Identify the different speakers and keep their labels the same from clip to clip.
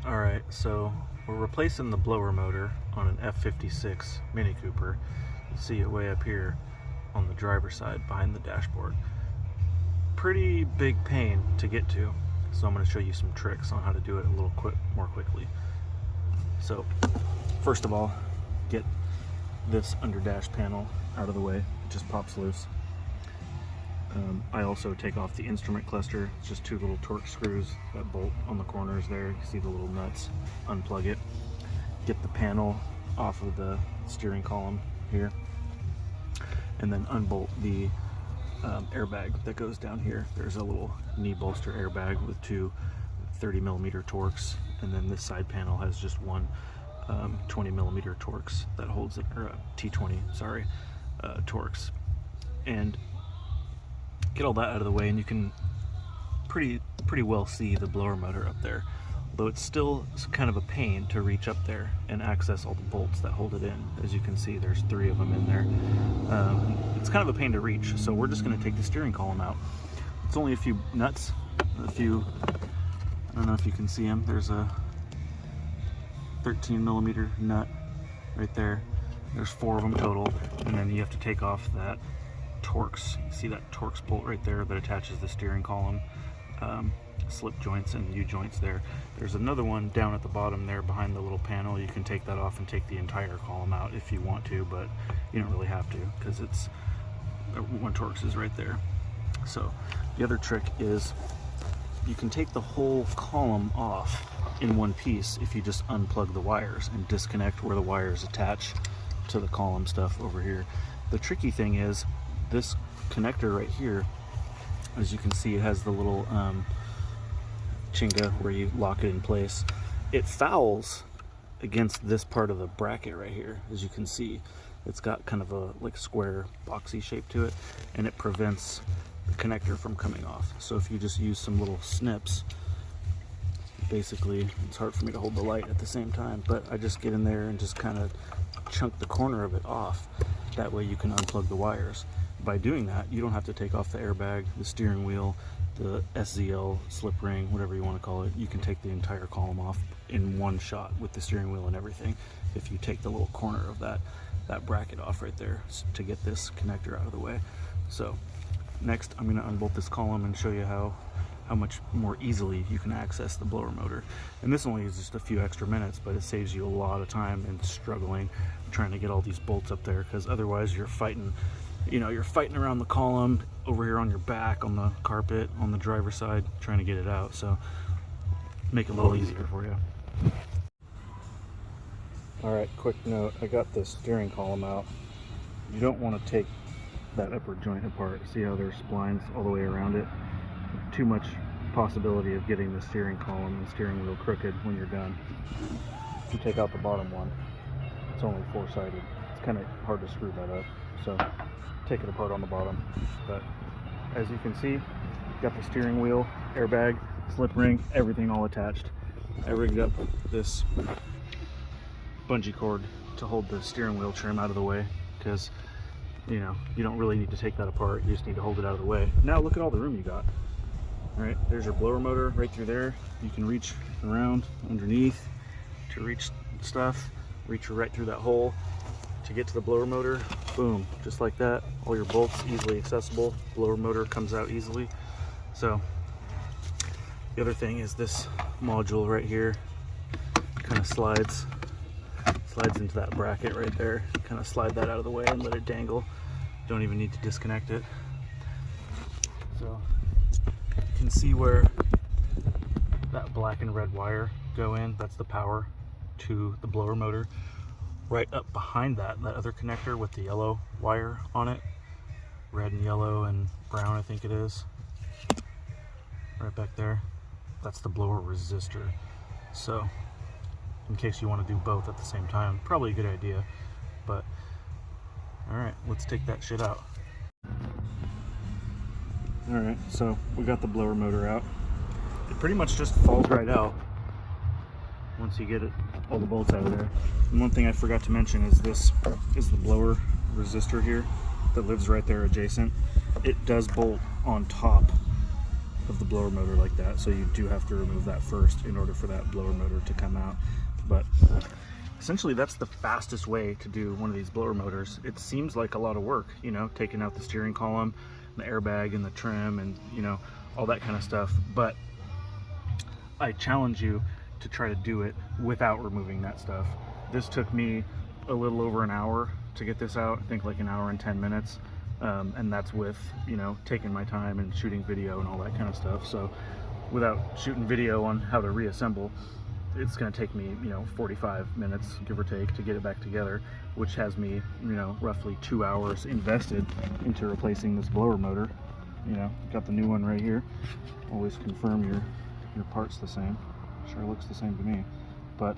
Speaker 1: Alright, so we're replacing the blower motor on an F56 Mini Cooper. You see it way up here on the driver's side behind the dashboard. Pretty big pain to get to, so I'm going to show you some tricks on how to do it a little more quickly. So first of all, get this under dash panel out of the way. It just pops loose. I also take off the instrument cluster. It's just two little torque screws that bolt on the corners there. You see the little nuts. Unplug it. Get the panel off of the steering column here, and then unbolt the airbag that goes down here. There's a little knee bolster airbag with two 30mm Torx, and then this side panel has just one 20mm Torx that holds it, or T20, sorry, Torx. And get all that out of the way, and you can pretty well see the blower motor up there, though it's still kind of a pain to reach up there and access all the bolts that hold it in. As you can see, there's 3 of them in there. It's kind of a pain to reach, so we're just going to take the steering column out. It's only a few nuts, I don't know if you can see them. There's a 13mm nut right there. There's 4 of them total, and then you have to take off that Torx. You see that Torx bolt right there that attaches the steering column, slip joints and U-joints there. There's another one down at the bottom there behind the little panel. You can take that off and take the entire column out if you want to, but you don't really have to, because it's one Torx is right there. So the other trick is you can take the whole column off in one piece if you just unplug the wires and disconnect where the wires attach to the column stuff over here. The tricky thing is this connector right here, as you can see, it has the little chinga where you lock it in place. It fouls against this part of the bracket right here. As you can see, it's got kind of a like square boxy shape to it, and it prevents the connector from coming off. So if you just use some little snips, basically, it's hard for me to hold the light at the same time, but I just get in there and just kind of chunk the corner of it off. That way you can unplug the wires. By doing that, you don't have to take off the airbag, the steering wheel, the SZL, slip ring, whatever you want to call it. You can take the entire column off in one shot with the steering wheel and everything if you take the little corner of that bracket off right there to get this connector out of the way. So next, I'm going to unbolt this column and show you how much more easily you can access the blower motor. And this only is just a few extra minutes, but it saves you a lot of time and struggling trying to get all these bolts up there, because otherwise you're fighting around the column over here on your back, on the carpet, on the driver's side, trying to get it out. So make it a little easier for you. Alright, quick note, I got this steering column out. You don't want to take that upper joint apart. See how there's splines all the way around it? Too much possibility of getting the steering column and steering wheel crooked when you're done. If you take out the bottom one, it's only 4-sided. It's kind of hard to screw that up, so take it apart on the bottom. But as you can see, got the steering wheel, airbag, slip ring, everything all attached. I rigged up this bungee cord to hold the steering wheel trim out of the way, because you don't really need to take that apart. You just need to hold it out of the way. Now look at all the room you got. All right, there's your blower motor right through there. You can reach around underneath to reach stuff. Reach right through that hole to get to the blower motor. Boom, just like that. All your bolts easily accessible. Blower motor comes out easily. So the other thing is this module right here kind of slides into that bracket right there. Kind of slide that out of the way and let it dangle. Don't even need to disconnect it. So you can see where that black and red wire go in. That's the power to the blower motor. Right up behind that other connector with the yellow wire on it, red and yellow and brown I think it is, right back there, that's the blower resistor. So in case you want to do both at the same time, probably a good idea. But alright, let's take that shit out. Alright, so we got the blower motor out. It pretty much just falls right out once you get all the bolts out of there. And one thing I forgot to mention is this is the blower resistor here that lives right there adjacent. It does bolt on top of the blower motor like that, so you do have to remove that first in order for that blower motor to come out. But essentially that's the fastest way to do one of these blower motors. It seems like a lot of work, you know, taking out the steering column, the airbag and the trim and, you know, all that kind of stuff, but I challenge you to try to do it without removing that stuff. This took me a little over an hour to get this out, I think like an hour and 10 minutes. And that's with, you know, taking my time and shooting video and all that kind of stuff. So without shooting video on how to reassemble, it's going to take me, you know, 45 minutes, give or take, to get it back together, which has me, you know, roughly 2 hours invested into replacing this blower motor. You know, got the new one right here. Always confirm your part's the same. Sure looks the same to me. But,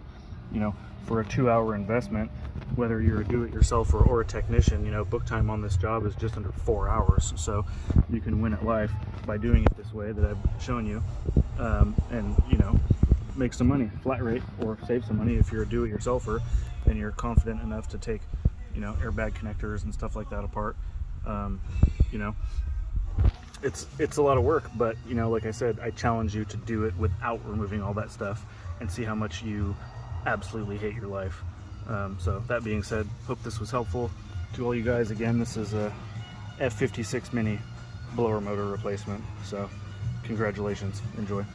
Speaker 1: you know, for a 2-hour investment, whether you're a do-it-yourselfer or a technician, you know, book time on this job is just under 4 hours. So you can win at life by doing it this way that I've shown you, and, you know, make some money flat rate, or save some money if you're a do-it-yourselfer and you're confident enough to take, you know, airbag connectors and stuff like that apart. You know, it's a lot of work, but, you know, like I said, I challenge you to do it without removing all that stuff and see how much you absolutely hate your life. So that being said, hope this was helpful to all you guys. Again, this is a F56 Mini blower motor replacement, so congratulations, enjoy.